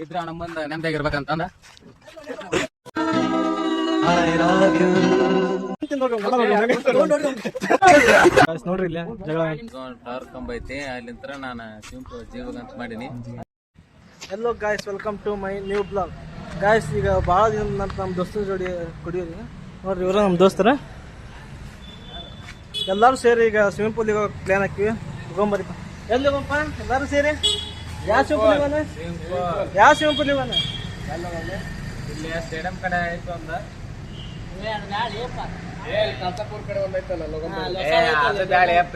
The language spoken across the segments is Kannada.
ಇದ್ರ ನಮ್ಮ ಮುಂದೆ ನೆಮ್ಮದಿಯಾಗಿರ್ಬೇಕಂತಂದ ನೋಡ್ರಿ ಇಲ್ಲ ಜಗಳ ಟವರ್ ಕಂಬ ಐತಿ ಅಲ್ಲಿಂತ್ರ ನಾನು ಜೀವಗ ಅಂತ ಮಾಡೀನಿ. Hello guys, welcome to my new blog. Guys, ಈಗ ಭಾಳ ದಿನ ನಂತರ ನಮ್ಮ ದೋಸ್ತರ ಜೋಡಿ ಕುಡಿಯೋರಿ. ನೋಡ್ರಿ ಇವರು ನಮ್ಮ ದೋಸ್ತರ ಎಲ್ಲರೂ ಸೇರಿ ಈಗ ಸ್ವಿಮ್ಮಿಂಗ್ ಪೂಲಿಗೆ ಹೋಗಿ ಪ್ಲಾನ್ ಹಾಕಿವಿ. ಹೋಗೊಂಬರಿಪ್ಪ. ಎಲ್ಲಿ ಹೋಗಪ್ಪ ಎಲ್ಲರೂ ಸೇರಿ? ಯಾವ ಸ್ವಿಮ್ಮಿಂಗ್ ಪೂಲ್ ಇವನ? ಇಲ್ಲಿ ಸ್ಟೇಡಿಯಂ ಕಡೆ ಆಯ್ತು ಅಂದ ಕಲ್ಸಾಪುರ ಕಡೆ ಒಂದೈತಲ್ಲ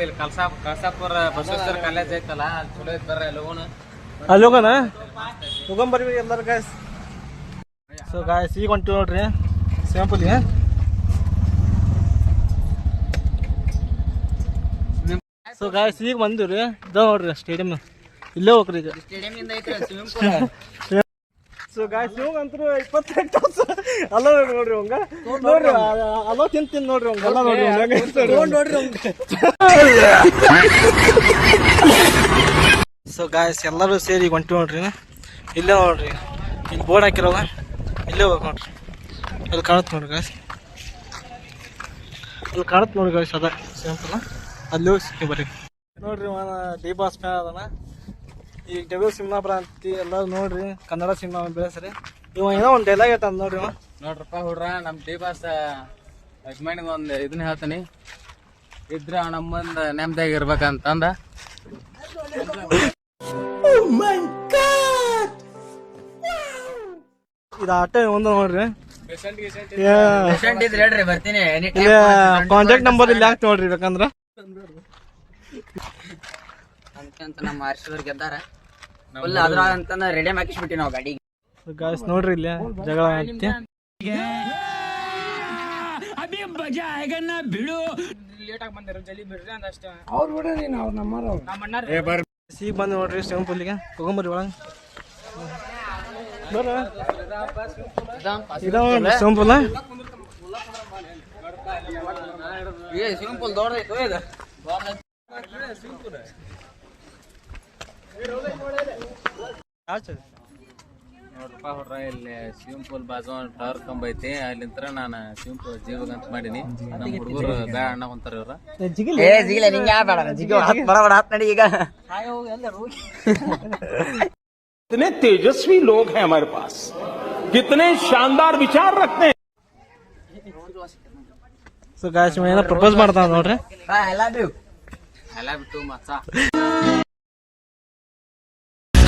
ಇಲ್ಲಿ ಕಲ್ಸಾಪುರ ಬಸವೇಶ್ವರ ಕಾಲೇಜ್ ಐತಲ್ಲ ಅಲ್ಲಿ ಚಲೋ ಐತ್ ಬರ್ರಿ ಅಲ್ಲಿ ಹೋಗೋಣ. ಅಲ್ಲಿ ಹೋಗೋಣ, ಹೋಗೊಂಬರ್ವಿ ಎಲ್ಲರೂ ಗಾಯ್ಸ್. ಸೊ ಗಾಯ್ಸ್, ಈಗ ಹೊಂಟಿವಿ ನೋಡ್ರಿ ಸ್ವಿಮ್ಮಿಂಗ್ ಪೂಲಿಗೆ. ಸೊ ಗಾಯ್ಸ್, ಈಗ ಬಂದಿವ್ರಿ. ಇದ ನೋಡ್ರಿ ಸ್ಟೇಡಿಯಂ, ಇಲ್ಲೇ ಹೋಗ್ರಿ ಈಗ. ಸೊ ಗಾಯ್ಸ್, ಇವಾಗ ಅಂತೂ 28 ವರ್ಷ ಅಲ್ಲ ನೋಡ್ರಿ ಹಂಗ ನೋಡ್ರಿ ಅಲೋ ತಿಂತೀನಿ ನೋಡ್ರಿ ಹಂಗ ಎಲ್ಲ ನೋಡ್ರಿ ನೋಡ್ರಿ. ಸೊ ಗಾಯ್ಸ್, ಎಲ್ಲರೂ ಸೇರಿ ಈಗ ಹೊಂಟಿವಿ ನೋಡ್ರಿ. ಇಲ್ಲೇ ನೋಡ್ರಿ, ಇಲ್ಲಿ ಬೋರ್ಡ್ ಹಾಕಿರೋದ, ಇಲ್ಲೇ ಹೋಗ್ಬೇಕು ನೋಡ್ರಿ. ಅಲ್ಲಿ ಕಾಣುತ್ತೆ ನೋಡ್ರಿ ಗಾಯ್ಸ್, ಅಲ್ಲಿ ಕಾಣುತ್ತೆ ನೋಡ್ರಿ ಗಾಯ್ಸ್. ಅದ ಸಿಂಪಲ್, ಅಲ್ಲಿ ಹೋಗಿ ಸಿಕ್ಕಿ ಬರ್ರಿ. ನೋಡ್ರಿ ಡಿ ಬಾಸ್ ಫ್ಯಾನ್ ಅದನ. ಈಗ ಡಬ್ಲ್ಯೂ ಸಿಂಹಾಪುರ ಅಂತಿ ಎಲ್ಲರೂ ನೋಡ್ರಿ, ಕನ್ನಡ ಸಿನಿಮಾ ಬೆಳೆಸ್ರಿ. ಇವ ಏನೋ ಒಂದು ಡೈಲಾಗ್ ಐತ ನೋಡ್ರಿ. ನೋಡ್ರಪ್ಪ ಹುಡ್ರ, ನಮ್ ಡಿ ಬಾಸ್ ಯಜಮಾನಿಗೆ ಒಂದು ಇದನ್ನ ಹೇಳ್ತೀನಿ, ಇದ್ರ ನಮ್ಮ ಮುಂದೆ ನೆಮ್ಮದಿಯಾಗಿರ್ಬೇಕಂತಂದ. ಇದು ಆಟ ಒಂದು ನೋಡ್ರಿ, ಬರ್ತೀನಿ. ಕಾಂಟ್ಯಾಕ್ಟ್ ನಂಬರ್ ಇಲ್ಲಿ ಹಾಕಿ ನೋಡ್ರಿ ಬೇಕಂದ್ರ. ಅಂತ ನಮ್ಮ ಆರ್ಸಿದವ್ರು ಗೆದ್ದಾರ ಫುಲ್ ಅದ್ರ ಅಂತಂದ ರೆಡಿ ಹಾಕಿಸ್ಬಿಟ್ಟಿ ನಾವು ಗಾಡಿಗೆ. ಗಾಯ್ಸ್ ನೋಡ್ರಿ ಇಲ್ಲಿ ಜಗಳ ಐತಿ. ಈಗ ಬಂದು ನೋಡ್ರಿ ಸ್ವಿಮ್ಮಿಂಗ್ ಪೂಲಿಗೆ. ಹೋಗೊಂಬರ್ರಿ ಒಳಗ. ಸ್ವಿಮ್ಮಿಂಗ್ ಪೂಲ್ ಸ್ವಿಮ್ಮಿಂಗ್ ಪೂಲ್ ದೊಡ್ಡದೈತು ಇದು. ನೋಡ್ರಪ್ಪ ಹುಡ್ರ, ಇಲ್ಲಿ ಸ್ವಿಮ್ಮಿಂಗ್ ಪೂಲ್ ಬಾಜು ಟವರ್ ಕಂಬ ಐತಿ ಅಲ್ಲಿಂತ್ರ ನಾನು ಸ್ವಿಮ್ಮಿಂಗ್ ಪೂಲ್ ಜೀವಗ ಅಂತ ಮಾಡೀನಿ. ನಮ್ಮ ಹುಡುಗರು ಬ್ಯಾ ಅಣ್ಣ ಹೊಂತಾರ ಇವ್ರ. ಜಿಗಿಲ ನಿಂಗೆ ಯಾವ ಬೇಡ ಜಿಗೋ ಬಡ ಹತ್ ನಡಿ ಈಗ. कितने तेजस्वी लोग हैं हमारे पास, कितने शानदार विचार रखते हैं. ಸೊ ಗಾಯ್ಸ್, ಏನೋ ಪ್ರಪೋಸ್ ಮಾಡ್ತಾವ ನೋಡ್ರಿ. ಐ ಲವ್ ಯು ಮಚ್ಚ.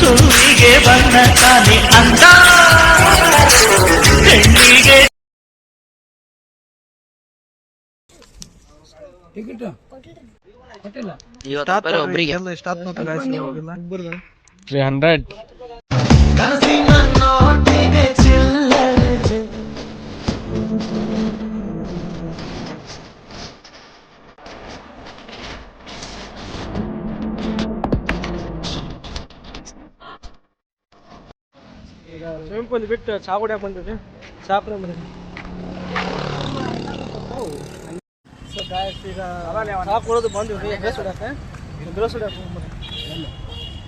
ಒಬ್ಬರಿಗೆ 300 ಸ್ವಿಮ್ಮಿಂಗ್ ಪೂಲ್ ಬಿಟ್ಟು ಚಾ ಕುಡಿಯಕ್ಕೆ ಬಂದಿದ್ರಿ. ಚಾ ಕುಡಿಯಕ್ಕೆ ಬಂದಿದ್ರಿ. ಸೊ ಗಾಯ್ಸ್, ಈಗ ಚಾ ಕುಡಿದು ಬಂದಿವ್ರಿ. ಎಗ್ರೆಸ್ ಹೊಡ್ಯಾಕೆ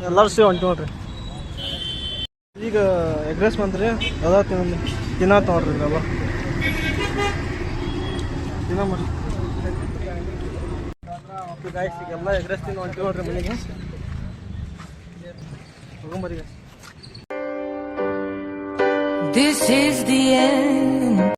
ಎಲ್ಲರೂ ಸೇರಿ ಹೊಂಟಿ ನೋಡ್ರಿ. ಈಗ ಎಗ್ರೆಸ್ ಬಂದ್ರಿ, ಅದ ತಿನ್ನತ್ತ ನೋಡ್ರಿ. ಎಲ್ಲ ತಿನ್ನ ಮಾಡಿ ಗಾಯ್ಸ್, ಈಗೆಲ್ಲ ಎಗ್ರೆಸ್ ತಿನ್ನು ಹೊಂಟಿ ನೋಡ್ರಿ ಮನೆಗೆ. ಹೋಗೊಂಬರಿ. This is the end.